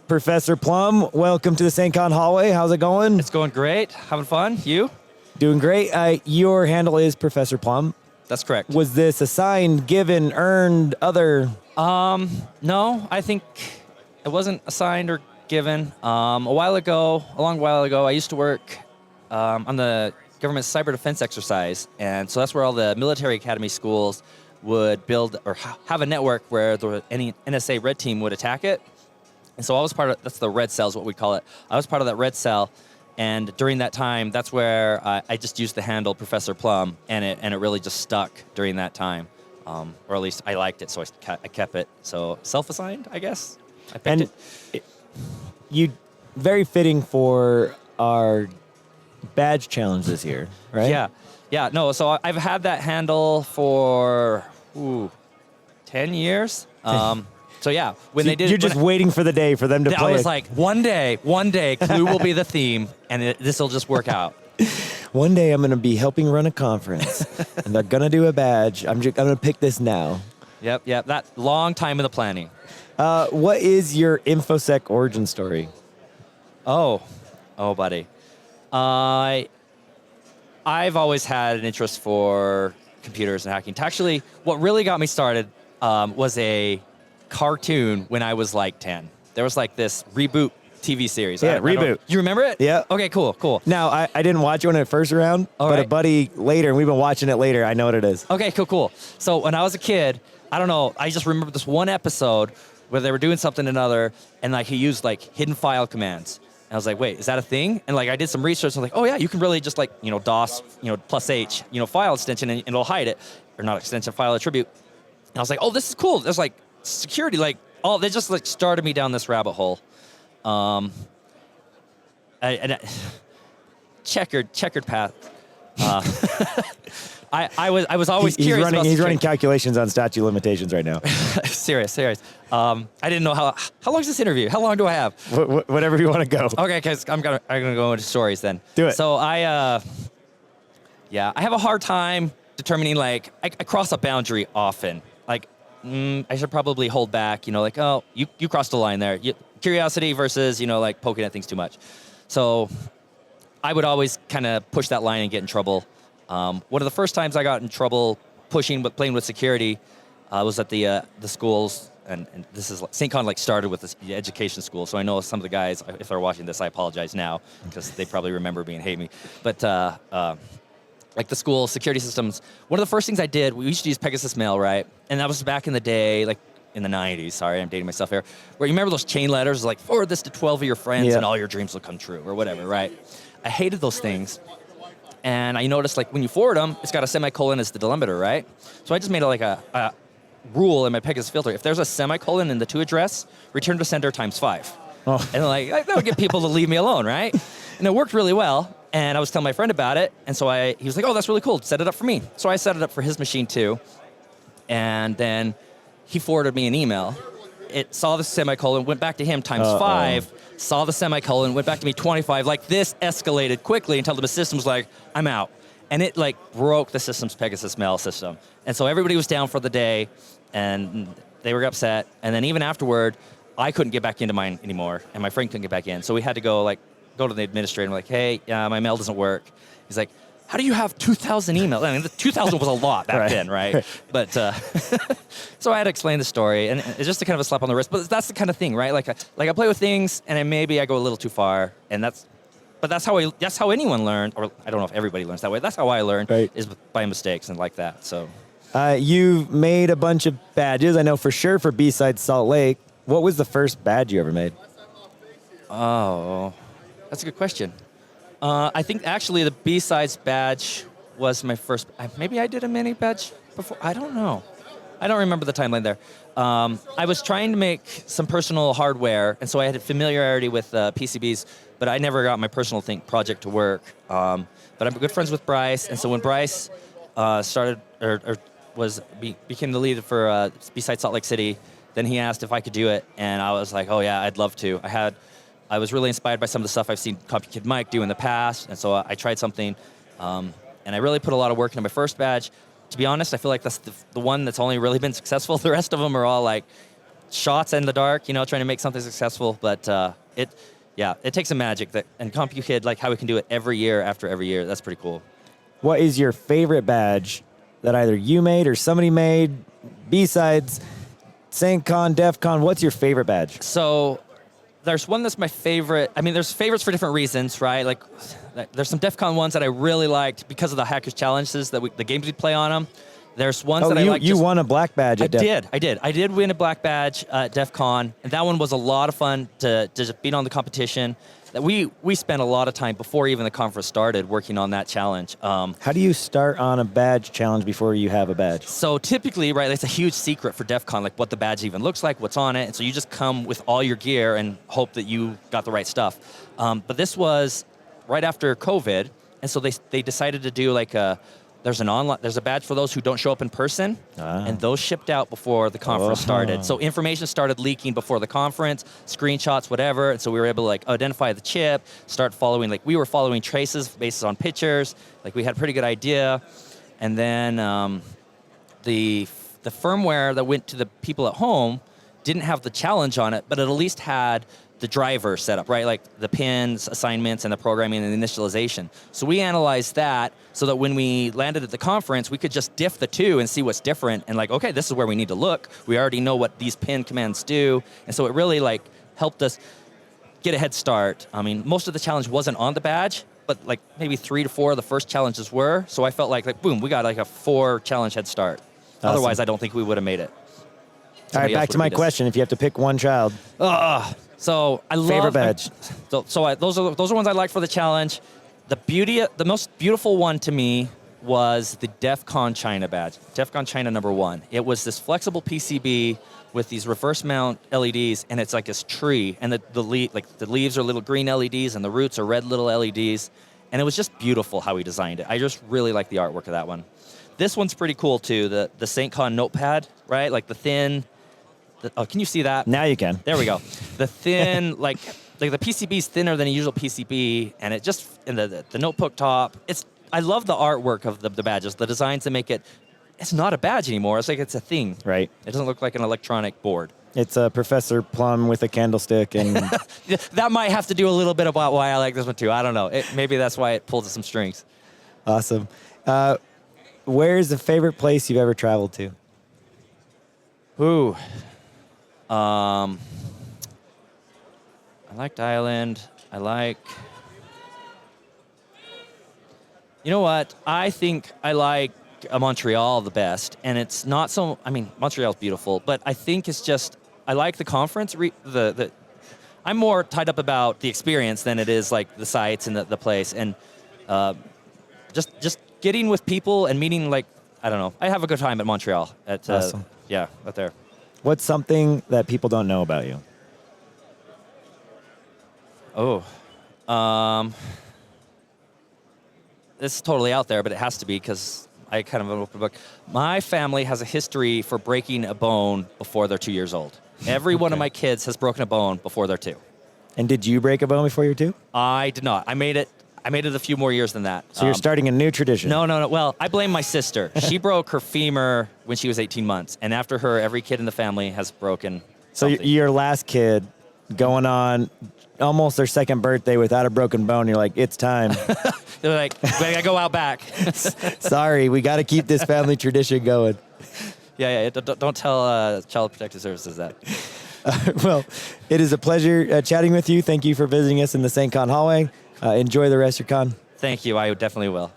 Professor Plum, welcome to the SAINTCON hallway. How's it going? It's going great. Having fun. You? Doing great. Your handle is Professor Plum. That's correct. Was this assigned, given, earned, other? No, I think it wasn't assigned or given. A long while ago, I used to work on the government cyber defense exercise, and so that's where all the military academy schools would build or have a network where any NSA red team would attack it. And so I was part of, that's the red cell is what we call it. I was part of that red cell, and during that time, that's where I just used the handle Professor Plum, and it really just stuck during that time. Or at least I liked it, so I kept it. So self-assigned, I guess. I picked it. You, very fitting for our badge challenge this year, right? Yeah. No, so I've had that handle for 10 years. So yeah, when they did, you're just waiting for the day for them to play. I was like, one day, Clue will be the theme, and this will just work out. One day I'm going to be helping run a conference, and they're going to do a badge. I'm going to pick this now. Yep. That long time in the planning. What is your InfoSec origin story? Oh, buddy. I've always had an interest for computers and hacking. Actually, what really got me started was a cartoon when I was like 10. There was like this Reboot TV series. Yeah, Reboot. You remember it? Yeah. Okay, cool. Now, I didn't watch it when it first around, but a buddy later, and we've been watching it later, I know what it is. Okay, cool. So when I was a kid, I don't know, I just remember this one episode where they were doing something another, and like he used like hidden file commands. And I was like, wait, is that a thing? And like I did some research, and I was like, oh yeah, you can really just like, DOS, +H, file extension, and it'll hide it. Or not extension, file attribute. And I was like, oh, this is cool. There's like security, they just like started me down this rabbit hole. Checkered path. I was always curious. He's running calculations on statute of limitations right now. serious. I didn't know how long is this interview? How long do I have? Whatever you want to go. Okay, because I'm gonna go into stories then. Do it. So I have a hard time determining I cross a boundary often. I should probably hold back. You crossed the line there. Curiosity versus poking at things too much. So I would always kind of push that line and get in trouble. One of the first times I got in trouble playing with security was at the schools, and this is SAINTCON started with this education school. So I know some of the guys, if they're watching this, I apologize now because they probably remember me and hate me. But the school security systems, one of the first things I did, we used to use Pegasus Mail, right? And that was back in the day, in the 90s. Sorry, I'm dating myself here. Where you remember those chain letters, forward this to 12 of your friends and all your dreams will come true, or whatever, right? I hated those things. And I noticed, when you forward them, it's got a semicolon as the delimiter, right? So I just made a rule in my Pegasus filter. If there's a semicolon in the to address, return to sender times 5. Oh. And that would get people to leave me alone, right? And it worked really well. And I was telling my friend about it. And so he was like, oh, that's really cool. Set it up for me. So I set it up for his machine too. And then he forwarded me an email. It saw the semicolon, went back to him times 5, saw the semicolon, went back to me 25. This escalated quickly until the system was like, I'm out. And it broke the system's Pegasus Mail system. And so everybody was down for the day, and they were upset. And then even afterward, I couldn't get back into mine anymore, and my friend couldn't get back in. So we had to go to the administrator and hey, my mail doesn't work. He's like, how do you have 2,000 emails? I mean, 2,000 was a lot back then, right? But so I had to explain the story, and it's just a kind of a slap on the wrist. But that's the kind of thing, right? I play with things, and then maybe I go a little too far, and that's how anyone learned, or I don't know if everybody learns that way. That's how I learned, is by mistakes and like that. So you've made a bunch of badges. I know for sure for BSidesSLC. What was the first badge you ever made? Oh, that's a good question. I think actually the B-Sides badge was my first. Maybe I did a mini badge before. I don't know. I don't remember the timeline there. I was trying to make some personal hardware, and so I had a familiarity with PCBs, but I never got my personal project to work. But I'm good friends with Bryce, and so when Bryce started became the lead for B-Sides Salt Lake City, then he asked if I could do it, and I was like, oh yeah, I'd love to. I was really inspired by some of the stuff I've seen CompuKid Mike do in the past, and so I tried something, and I really put a lot of work into my first badge. To be honest, I feel like that's the one that's only really been successful. The rest of them are all shots in the dark, trying to make something successful. But it takes a magic and CompuKid, like how we can do it every year after every year. That's pretty cool. What is your favorite badge that either you made or somebody made? BSides, SAINTCON, DEF CON, what's your favorite badge? So there's one that's my favorite. I mean, there's favorites for different reasons, right? Like there's some DEF CON ones that I really liked because of the Hackers Challenges, the games we play on them. There's ones that I like. You won a black badge at DEF. I did win a black badge at DEF CON, and that one was a lot of fun to just beat on the competition. That we spent a lot of time before even the conference started working on that challenge. How do you start on a badge challenge before you have a badge? So typically, right, that's a huge secret for DEF CON, like what the badge even looks like, what's on it, and so you just come with all your gear and hope that you got the right stuff. But this was right after COVID, and so they decided to do like there's a badge for those who don't show up in person, and those shipped out before the conference started. So information started leaking before the conference, screenshots, whatever, and so we were able to like identify the chip, start following, like we were following traces based on pictures, like we had a pretty good idea, and then the firmware that went to the people at home didn't have the challenge on it, but it at least had the driver set up, right? Like the pins, assignments, and the programming and the initialization. So we analyzed that so that when we landed at the conference, we could just diff the two and see what's different and like, okay, this is where we need to look. We already know what these pin commands do. And so it really like helped us get a head start. I mean, most of the challenge wasn't on the badge, but like maybe 3 to 4 of the first challenges were. So I felt like boom, we got like a 4 challenge head start. Awesome. Otherwise, I don't think we would have made it. All right, back to my question. If you have to pick one child. So I love favorite badge. Those are ones I like for the challenge. The most beautiful one to me was the DEF CON China badge. DEF CON China #1. It was this flexible PCB with these reverse mount LEDs, and it's like this tree, and the leaves are little green LEDs, and the roots are red little LEDs, and it was just beautiful how he designed it. I just really like the artwork of that one. This one's pretty cool too. The SAINTCON notepad, right? Like the thin. Can you see that? Now you can. There we go. The thin, like the PCB is thinner than a usual PCB, and it just, and the notebook top, I love the artwork of the badges, the designs that make it, it's not a badge anymore, it's like it's a thing. Right. It doesn't look like an electronic board. It's a Professor Plum with a candlestick. And that might have to do a little bit about why I like this one too, I don't know. Maybe that's why it pulls some strings. Awesome. Where's the favorite place you've ever traveled to? Ooh. I liked Ireland. You know what? I think I like Montreal the best. And it's not so, I mean, Montreal's beautiful, but I think it's just, I like the conference. I'm more tied up about the experience than it is like the sites and the place. And just getting with people and meeting, like, I don't know. I have a good time at Montreal. Awesome. Yeah, out there. What's something that people don't know about you? This is totally out there, but it has to be because I kind of an open book. My family has a history for breaking a bone before they're 2 years old. Every one of my kids has broken a bone before they're 2. And did you break a bone before you were 2? I did not. I made it a few more years than that. So you're starting a new tradition. No. Well, I blame my sister. She broke her femur when she was 18 months. And after her, every kid in the family has broken something. So your last kid going on almost their 2nd birthday without a broken bone, you're like, it's time. They're like, we gotta go out back. Sorry, we got to keep this family tradition going. Yeah. Don't tell Child Protective Services that. Well, it is a pleasure chatting with you. Thank you for visiting us in the SAINTCON hallway. Enjoy the rest of your con. Thank you. I definitely will.